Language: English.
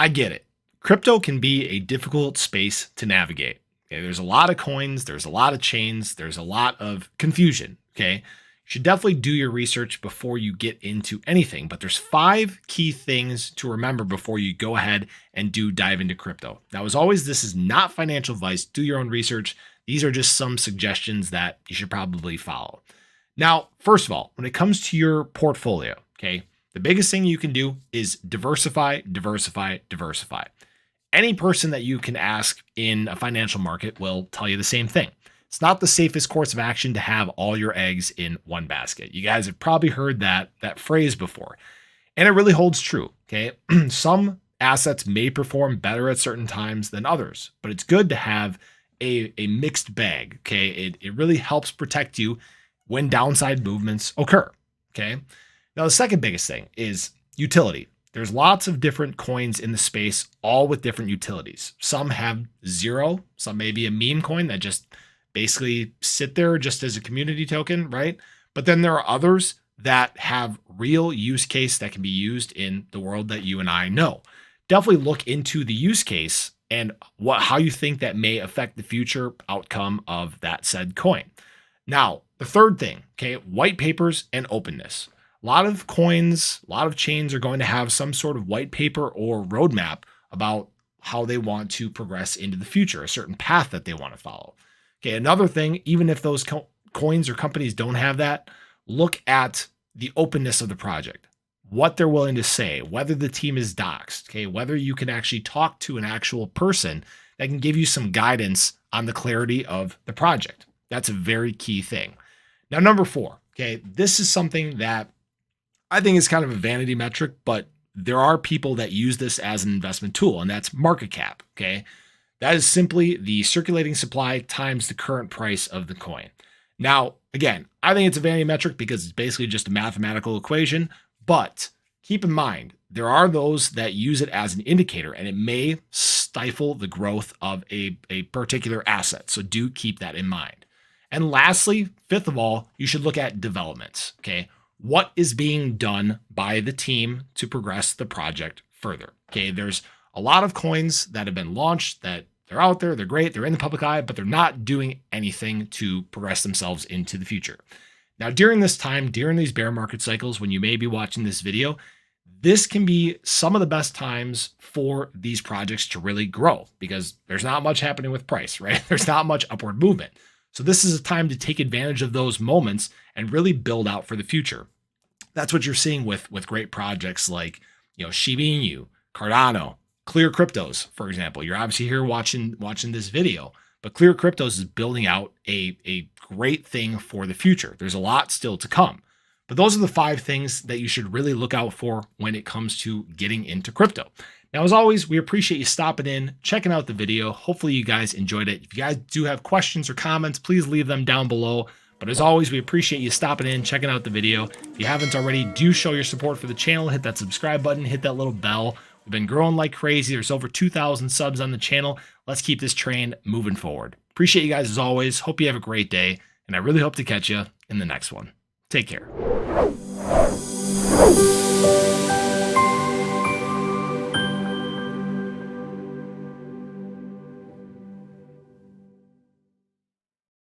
I get it. Crypto can be a difficult space to navigate. Okay, there's a lot of coins, there's a lot of chains, there's a lot of confusion. Okay, you should definitely do your research before you get into anything. But there's 5 key things to remember before you go ahead and dive into crypto. Now, as always, this is not financial advice. Do your own research. These are just some suggestions that you should probably follow. Now, first of all, when it comes to your portfolio, okay, the biggest thing you can do is diversify, diversify, diversify. Any person that you can ask in a financial market will tell you the same thing. It's not the safest course of action to have all your eggs in one basket. You guys have probably heard that phrase before, and it really holds true. Okay, some assets may perform better at certain times than others, but it's good to have a mixed bag. Okay, it really helps protect you when downside movements occur. Okay, now the second biggest thing is utility. There's lots of different coins in the space, all with different utilities. Some have zero, some may be a meme coin that just basically sit there just as a community token, right? But then there are others that have real use case that can be used in the world that you and I know. Definitely look into the use case and how you think that may affect the future outcome of that said coin. Now, the third thing, okay, white papers and openness. A lot of coins, a lot of chains are going to have some sort of white paper or roadmap about how they want to progress into the future, a certain path that they want to follow. Okay, another thing, even if those coins or companies don't have that, look at the openness of the project, what they're willing to say, whether the team is doxed, okay, whether you can actually talk to an actual person that can give you some guidance on the clarity of the project. That's a very key thing. Now, number 4, okay, this is something that I think is kind of a vanity metric, but there are people that use this as an investment tool, and that's market cap. Okay. That is simply the circulating supply times the current price of the coin. Now, again, I think it's a vanity metric because it's basically just a mathematical equation, but keep in mind, there are those that use it as an indicator, and it may stifle the growth of a particular asset. So do keep that in mind. And lastly, fifth of all, you should look at developments. Okay. What is being done by the team to progress the project further? Okay, there's a lot of coins that have been launched that they're out there, they're great, they're in the public eye, but they're not doing anything to progress themselves into the future. Now, during this time, during these bear market cycles, when you may be watching this video, this can be some of the best times for these projects to really grow because there's not much happening with price, right? There's not much upward movement. So this is a time to take advantage of those moments and really build out for the future. That's what you're seeing with great projects like, Shiba Inu, Cardano, ClearCryptos, for example. You're obviously here watching this video, but ClearCryptos is building out a great thing for the future. There's a lot still to come. But those are the 5 things that you should really look out for when it comes to getting into crypto. Now, as always, we appreciate you stopping in, checking out the video. Hopefully you guys enjoyed it. If you guys do have questions or comments, please leave them down below. But as always, we appreciate you stopping in, checking out the video. If you haven't already, do show your support for the channel. Hit that subscribe button, hit that little bell. We've been growing like crazy. There's over 2,000 subs on the channel. Let's keep this train moving forward. Appreciate you guys as always. Hope you have a great day, and I really hope to catch you in the next one. Take care.